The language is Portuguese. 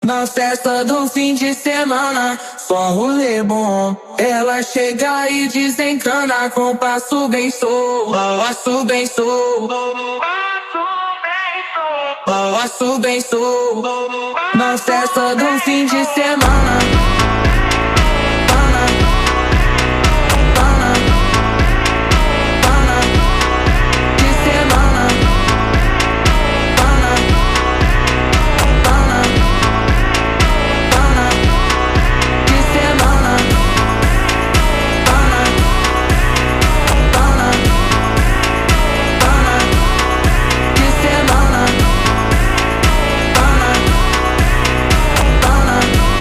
Na festa do fim de semana, só um rolê bom. Ela chega e desencana com passo bem solto, passo bem solto, passo bem solto. Na festa do fim de semana.